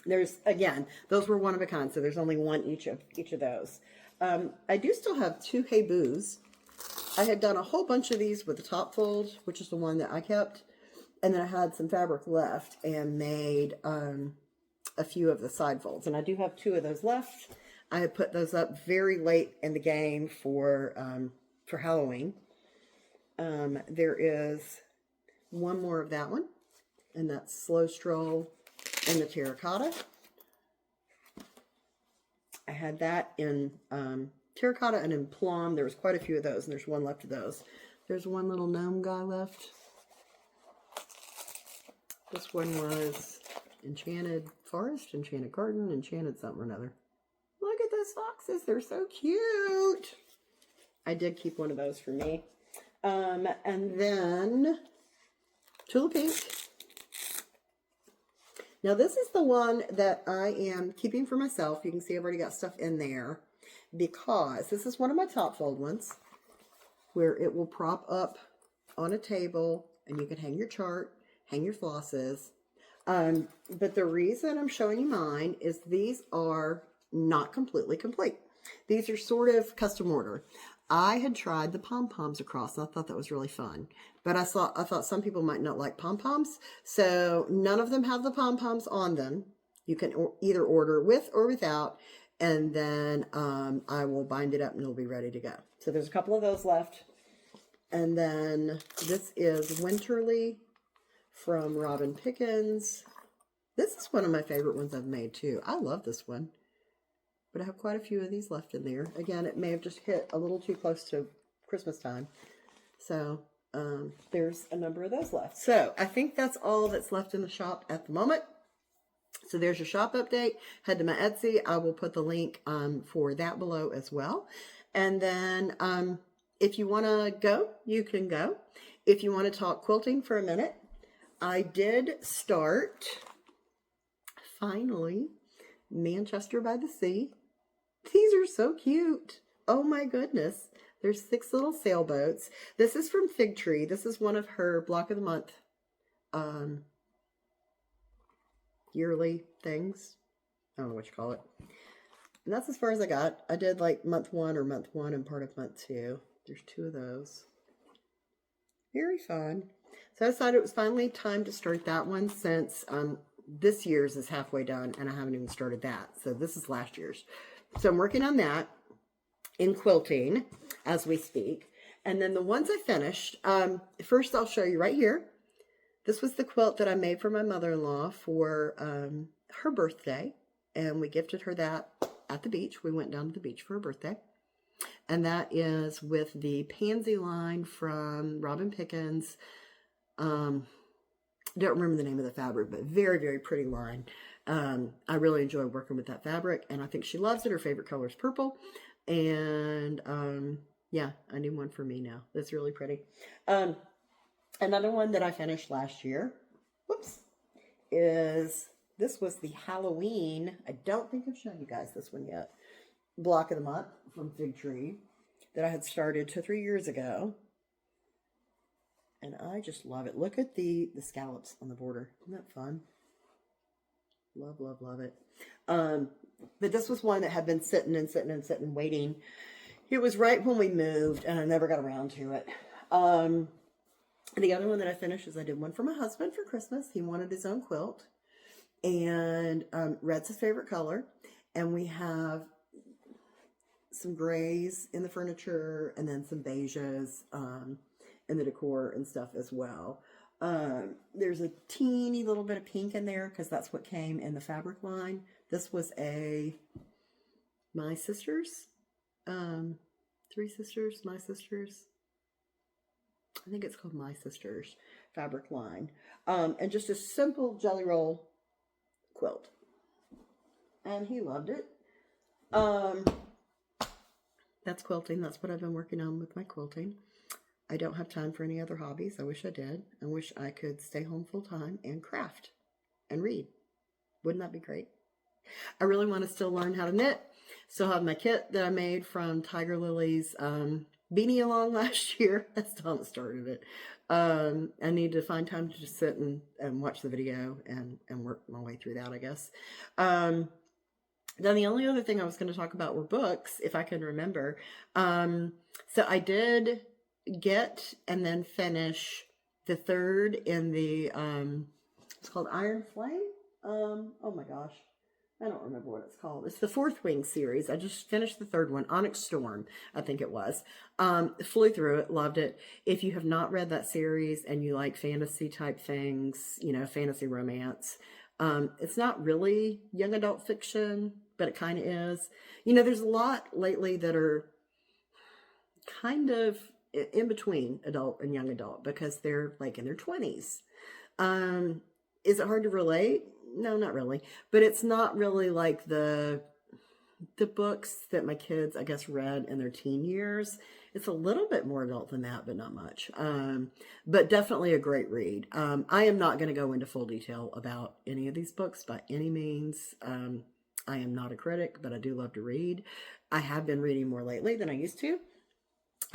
There's, again, those were one of a kind, so there's only one each of those. I do still have 2 Hey Boos. I had done a whole bunch of these with the top fold, which is the one that I kept. And then I had some fabric left and made a few of the side folds. And I do have 2 of those left. I had put those up very late in the game for Halloween. There is one more of that one, and that's Slow Stroll in the terracotta. I had that in terracotta and in plum. There was quite a few of those, and there's one left of those. There's one little gnome guy left. This one was Enchanted Forest, Enchanted Garden, Enchanted something or another. Look at those foxes. They're so cute. I did keep one of those for me. And then Tulip Pink. Now this is the one that I am keeping for myself. You can see I've already got stuff in there because this is one of my top fold ones where it will prop up on a table and you can hang your chart, hang your flosses. But the reason I'm showing you mine is these are not completely complete. These are sort of custom order. I had tried the pom-poms across, and I thought that was really fun. But I thought some people might not like pom-poms, so none of them have the pom-poms on them. You can either order with or without, and then I will bind it up and it'll be ready to go. So there's a couple of those left. And then this is Winterly from Robin Pickens. This is one of my favorite ones I've made too. I love this one. But I have quite a few of these left in there. Again, it may have just hit a little too close to Christmas time. So there's a number of those left. So I think that's all that's left in the shop at the moment. So there's your shop update. Head to my Etsy. I will put the link for that below as well. And then if you want to go, you can go. If you want to talk quilting for a minute, I did start, finally, Manchester by the Sea. These are so cute. Oh my goodness. There's 6 little sailboats. This is from Fig Tree. This is one of her block of the month yearly things. I don't know what you call it. And that's as far as I got. I did like month 1 and part of month 2. There's 2 of those. Very fun. So I decided it was finally time to start that one since this year's is halfway done and I haven't even started that. So this is last year's. So I'm working on that in quilting as we speak. And then the ones I finished, first I'll show you right here. This was the quilt that I made for my mother-in-law for her birthday. And we gifted her that at the beach. We went down to the beach for her birthday. And that is with the pansy line from Robin Pickens. Don't remember the name of the fabric, but very, very pretty line. I really enjoy working with that fabric, and I think she loves it. Her favorite color is purple. And yeah, I need one for me now. That's really pretty. Um, Another one that I finished last year, whoops, is this was the Halloween. I don't think I've shown you guys this one yet. Block of the Month from Fig Tree that I had started 2-3 years ago. And I just love it. Look at the scallops on the border. Isn't that fun? Love, love, love it. But this was one that had been sitting and sitting and sitting, waiting. It was right when we moved, and I never got around to it. The other one that I finished is I did one for my husband for Christmas. He wanted his own quilt. And red's his favorite color. And we have some grays in the furniture and then some beiges in the decor and stuff as well. There's a teeny little bit of pink in there because that's what came in the fabric line. This was a My Sisters, Three Sisters, My Sisters. I think it's called My Sisters fabric line. And just a simple jelly roll quilt. And he loved it. That's quilting. That's what I've been working on with my quilting. I don't have time for any other hobbies. I wish I did. I wish I could stay home full time and craft and read. Wouldn't that be great? I really want to still learn how to knit. Still have my kit that I made from Tiger Lily's beanie along last year. I still haven't started it. I need to find time to just sit and watch the video and work my way through that, I guess. Then the only other thing I was going to talk about were books, if I can remember. So I did get and then finish the third in the, it's called Iron Flame. Oh my gosh. I don't remember what it's called. It's the Fourth Wing series. I just finished the third one, Onyx Storm, I think it was. Flew through it, loved it. If you have not read that series and you like fantasy type things, you know, fantasy romance, it's not really young adult fiction, but it kind of is. You know, there's a lot lately that are kind of in between adult and young adult because they're like in their 20s. Is it hard to relate? No, not really. But it's not really like the books that my kids, I guess, read in their teen years. It's a little bit more adult than that, but not much. But definitely a great read. I am not going to go into full detail about any of these books by any means. I am not a critic, but I do love to read. I have been reading more lately than I used to.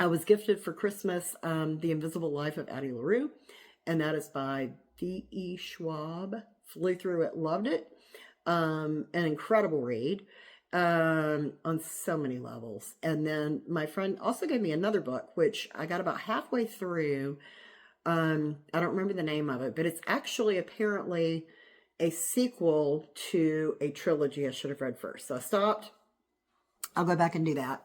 I was gifted for Christmas The Invisible Life of Addie LaRue, and that is by V.E. Schwab. Flew through it, loved it. An incredible read on so many levels. And then my friend also gave me another book, which I got about halfway through. I don't remember the name of it, but it's actually apparently a sequel to a trilogy I should have read first. So I stopped. I'll go back and do that.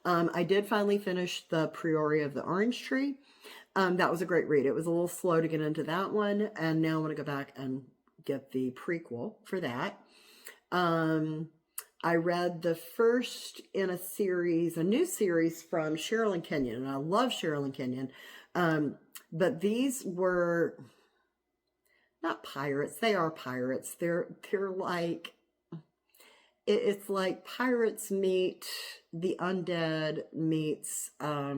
I did finally finish The Priory of the Orange Tree. That was a great read. It was a little slow to get into that one. And now I'm going to go back and get the prequel for that. I read the first in a series, a new series from Sherilyn Kenyon, and I love Sherilyn Kenyon. But these were not pirates. They are pirates. They're like, it's like pirates meet the undead meets, I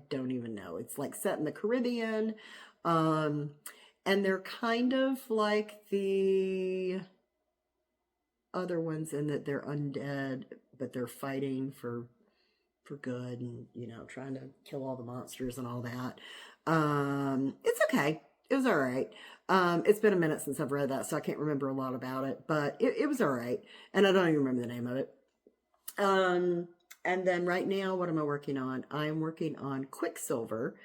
don't even know. It's like set in the Caribbean. And they're kind of like the other ones in that they're undead, but they're fighting for good and, you know, trying to kill all the monsters and all that. It's okay. It was all right. It's been a minute since I've read that, so I can't remember a lot about it, but it was all right. And I don't even remember the name of it. And then right now, what am I working on? I'm working on Quicksilver.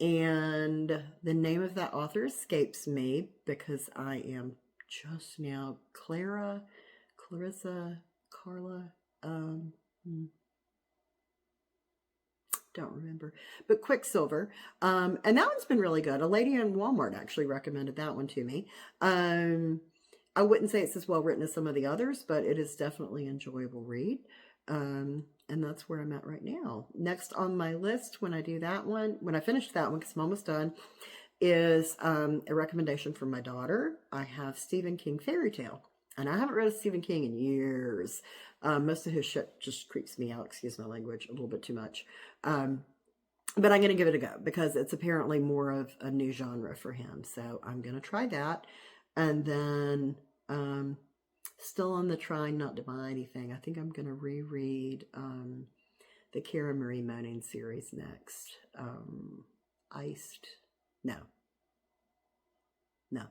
And the name of that author escapes me because I am just now Carla, don't remember, but Quicksilver. And that one's been really good. A lady in Walmart actually recommended that one to me. I wouldn't say it's as well written as some of the others, but it is definitely an enjoyable read. And that's where I'm at right now. Next on my list, when I do that one, when I finish that one, because I'm almost done, is a recommendation from my daughter. I have Stephen King Fairy Tale. And I haven't read Stephen King in years. Most of his shit just creeps me out, excuse my language, a little bit too much. But I'm going to give it a go because it's apparently more of a new genre for him. So I'm going to try that. And then, still on the trying not to buy anything, I think I'm going to reread the Kara Marie Moaning series next. Iced? No. No.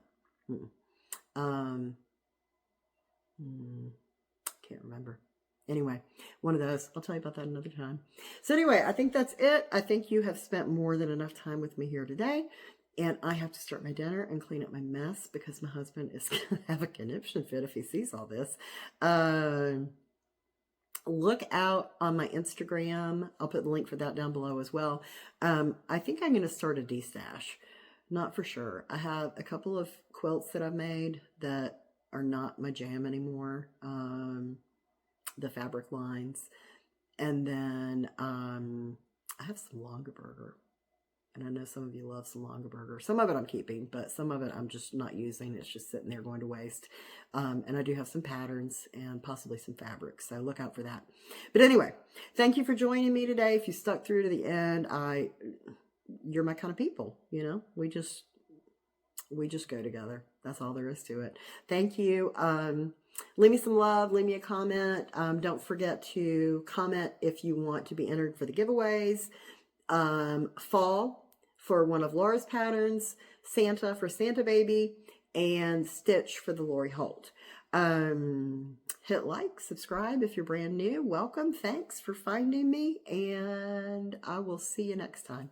Can't remember. Anyway, one of those. I'll tell you about that another time. So anyway, I think that's it. I think you have spent more than enough time with me here today. And I have to start my dinner and clean up my mess because my husband is going to have a conniption fit if he sees all this. Look out on my Instagram. I'll put the link for that down below as well. I think I'm going to start a D-stash. Not for sure. I have a couple of quilts that I've made that are not my jam anymore. The fabric lines. And then I have some Longaberger. And I know some of you love some Longaberger. Some of it I'm keeping, but some of it I'm just not using. It's just sitting there going to waste. And I do have some patterns and possibly some fabrics. So look out for that. But anyway, thank you for joining me today. If you stuck through to the end, you're my kind of people, you know. We just go together. That's all there is to it. Thank you. Leave me some love. Leave me a comment. Don't forget to comment if you want to be entered for the giveaways. Fall for one of Laura's patterns, Santa for Santa Baby, and Stitch for the Lori Holt. Hit like, subscribe if you're brand new. Welcome. Thanks for finding me, and I will see you next time.